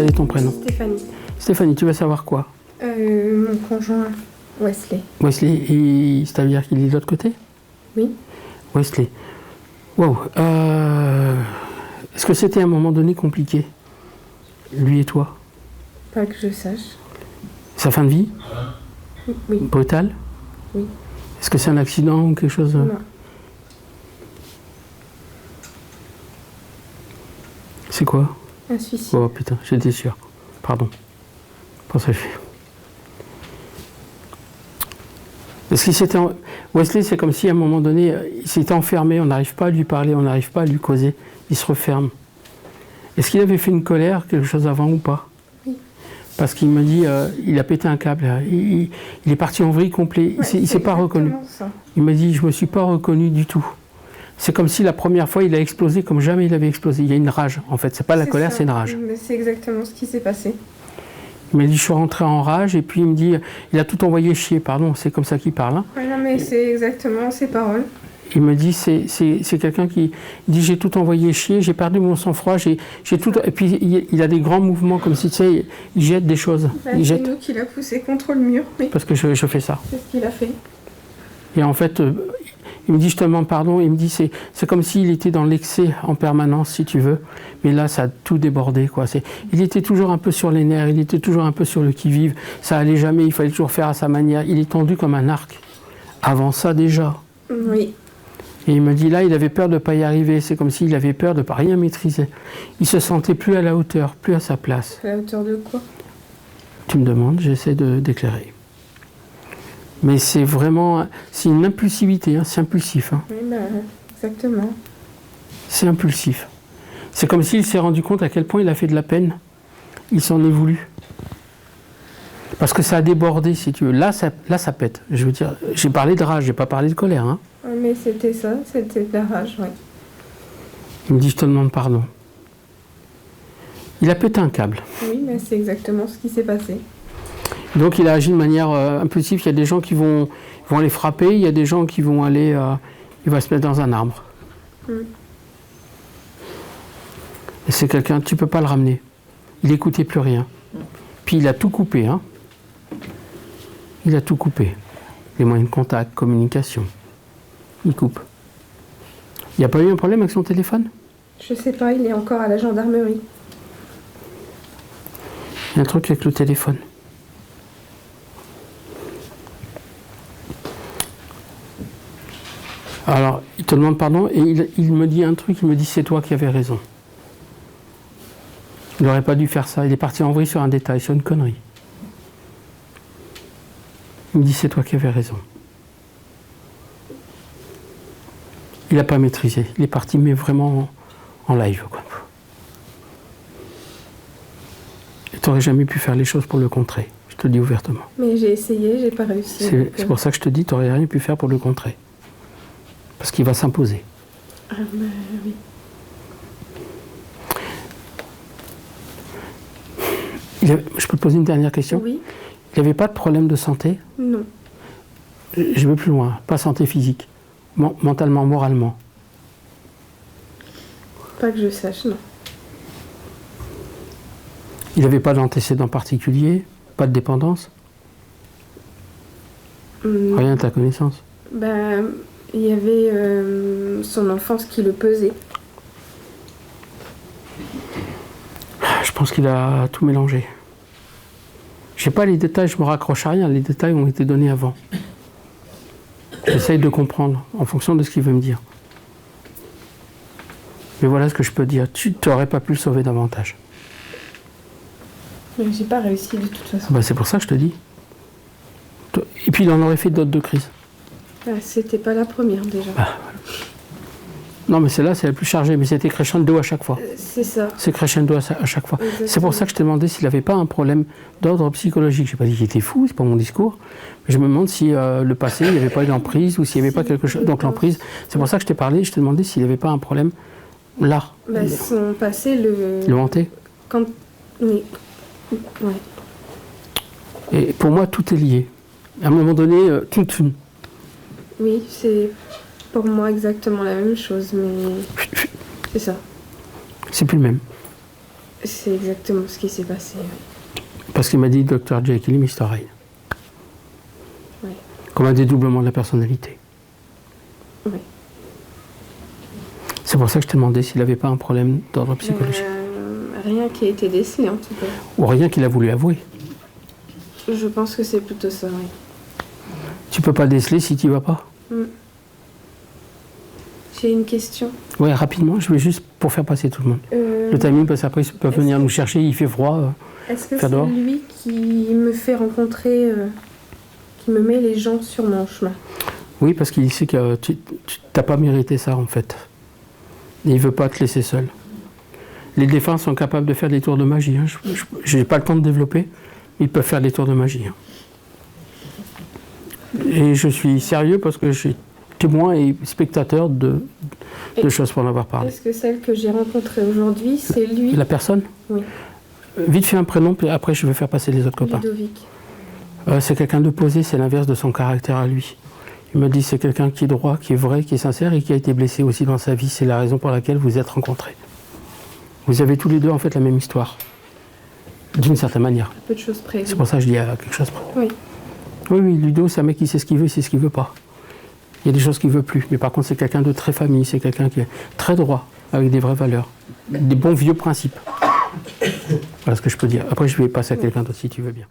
Quel est ton prénom? Stéphanie. Stéphanie, tu veux savoir quoi? Mon conjoint, Wesley. Wesley, et c'est-à-dire qu'il est de l'autre côté? Oui. Wesley. Wow. Est-ce que c'était à un moment donné compliqué, lui et toi? Pas que je sache. Sa fin de vie? Oui. Brutale? Oui. Est-ce que c'est un accident ou quelque chose? Non. C'est quoi? Un suicide. Oh putain, j'étais sûr. Pardon. Pour ça, Est-ce qu'il s'était... Wesley, c'est comme si à un moment donné, il s'était enfermé, on n'arrive pas à lui parler, on n'arrive pas à lui causer. Il se referme. Est-ce qu'il avait fait une colère, quelque chose avant ou pas? Oui. Parce qu'il me dit, il a pété un câble. Il est parti en vrille complet. Ouais, il ne s'est pas reconnu. Ça. Il m'a dit, je ne me suis pas reconnu du tout. C'est comme si la première fois, il a explosé comme jamais il avait explosé. Il y a une rage, en fait. C'est pas la colère, c'est une rage. Mais c'est exactement ce qui s'est passé. Il m'a dit, je suis rentré en rage, et puis il me dit, il a tout envoyé chier, pardon, c'est comme ça qu'il parle. Hein. Ouais, non, mais c'est exactement ces paroles. Il me dit, c'est quelqu'un qui dit, j'ai tout envoyé chier, j'ai perdu mon sang-froid, j'ai tout... Et puis il a des grands mouvements, comme si, tu sais, il jette des choses. C'est nous qui l'a poussé contre le mur. Oui. Parce que je fais ça. C'est ce qu'il a fait. Et en fait, il me dit, je te demande pardon, il me dit, c'est comme s'il était dans l'excès en permanence, si tu veux. Mais là, ça a tout débordé, quoi. Il était toujours un peu sur les nerfs, il était toujours un peu sur le qui-vive. Ça allait jamais, il fallait toujours faire à sa manière. Il est tendu comme un arc. Avant ça, déjà. Oui. Et il me dit, là, il avait peur de ne pas y arriver. C'est comme s'il avait peur de ne pas rien maîtriser. Il se sentait plus à la hauteur, plus à sa place. À la hauteur de quoi? Tu me demandes, j'essaie d'éclairer. Mais c'est vraiment... C'est une impulsivité, hein, c'est impulsif. Hein. Oui, bah, exactement. C'est impulsif. C'est comme s'il s'est rendu compte à quel point il a fait de la peine. Il s'en est voulu. Parce que ça a débordé, si tu veux. Là, ça pète. Je veux dire, j'ai parlé de rage, j'ai pas parlé de colère. Hein. Oui, mais c'était ça, c'était de la rage, oui. Il me dit, je te demande pardon. Il a pété un câble. Oui, mais c'est exactement ce qui s'est passé. Donc il a agi de manière impulsive. Il y a des gens qui vont aller frapper, il y a des gens qui vont aller... il va se mettre dans un arbre. Et c'est quelqu'un, tu ne peux pas le ramener. Il n'écoutait plus rien. Puis il a tout coupé. Hein. Il a tout coupé. Les moyens de contact, communication. Il coupe. Il n'y a pas eu un problème avec son téléphone? Je sais pas, il est encore à la gendarmerie. Il y a un truc avec le téléphone. Alors, il te demande pardon et il me dit un truc, il me dit c'est toi qui avais raison. Il n'aurait pas dû faire ça, il est parti en vrille sur un détail, sur une connerie. Il me dit c'est toi qui avais raison. Il n'a pas maîtrisé, il est parti mais vraiment en live. Quoi. Et tu n'aurais jamais pu faire les choses pour le contrer, je te le dis ouvertement. Mais j'ai essayé, j'ai pas réussi. C'est pour ça que je te dis, tu n'aurais rien pu faire pour le contrer. Parce qu'il va s'imposer. Ah bah oui. Je peux te poser une dernière question? Oui. Il n'avait pas de problème de santé? Non. Je vais plus loin, pas santé physique, mentalement, moralement. Pas que je sache, non. Il n'avait pas d'antécédent particulier, pas de dépendance? Rien à ta connaissance? Ben, il y avait son enfance qui le pesait. Je pense qu'il a tout mélangé. Je n'ai pas les détails, je me raccroche à rien, les détails ont été donnés avant. J'essaye de comprendre en fonction de ce qu'il veut me dire. Mais voilà ce que je peux dire, tu n'aurais pas pu le sauver davantage. Mais j'ai pas réussi de toute façon. Ben, c'est pour ça que je te dis. Et puis il en aurait fait d'autres de crise. Ben, c'était pas la première déjà. Voilà. Non mais celle-là c'est la plus chargée, mais c'était crescendo à chaque fois. C'est ça. C'est crescendo à chaque fois. Exactement. C'est pour ça que je t'ai demandé s'il n'avait pas un problème d'ordre psychologique. Je n'ai pas dit qu'il était fou, c'est pas mon discours. Mais je me demande si le passé, il n'y avait pas eu d'emprise ou s'il n'y avait pas quelque chose. Donc l'emprise, c'est pour ça que je t'ai parlé, je t'ai demandé s'il n'avait pas un problème là. Ben, son passé le hantait. Quand... Oui. Ouais. Et pour moi, tout est lié. À un moment donné, tout. Oui, c'est pour moi exactement la même chose, mais c'est ça. C'est plus le même. C'est exactement ce qui s'est passé. Parce qu'il m'a dit Dr. Jekyll et Mr. Hyde. Ouais. Comme un dédoublement de la personnalité. Ouais. C'est pour ça que je t'ai demandé s'il n'avait pas un problème d'ordre psychologique. Rien qui a été décelé en tout cas. Ou rien qu'il a voulu avouer. Je pense que c'est plutôt ça, oui. Tu peux pas déceler si tu vas pas. J'ai une question. Ouais, rapidement, je vais juste pour faire passer tout le monde. Le timing, parce qu'après, ils peuvent venir nous chercher, il fait froid. Est-ce que c'est lui qui me fait rencontrer, qui me met les gens sur mon chemin? Oui, parce qu'il sait que tu n'as pas mérité ça, en fait. Et il ne veut pas te laisser seul. Les défunts sont capables de faire des tours de magie. Hein. Je n'ai pas le temps de développer, mais ils peuvent faire des tours de magie. Hein. Et je suis sérieux parce que je suis témoin et spectateur de choses pour en avoir parlé. Est-ce que celle que j'ai rencontrée aujourd'hui, c'est lui? La personne? Oui. Vite fait un prénom, puis après je vais faire passer les autres copains. Ludovic. C'est quelqu'un de posé, c'est l'inverse de son caractère à lui. Il me dit c'est quelqu'un qui est droit, qui est vrai, qui est sincère et qui a été blessé aussi dans sa vie. C'est la raison pour laquelle vous êtes rencontrés. Vous avez tous les deux en fait la même histoire, d'une certaine manière. Peu de choses près. C'est pour ça que je dis à quelque chose près. Oui. Oui, Ludo, c'est un mec qui sait ce qu'il veut, c'est ce qu'il veut pas. Il y a des choses qu'il veut plus, mais par contre c'est quelqu'un de très famille, c'est quelqu'un qui est très droit, avec des vraies valeurs, des bons vieux principes. Voilà ce que je peux dire. Après je vais passer à quelqu'un d'autre si tu veux bien.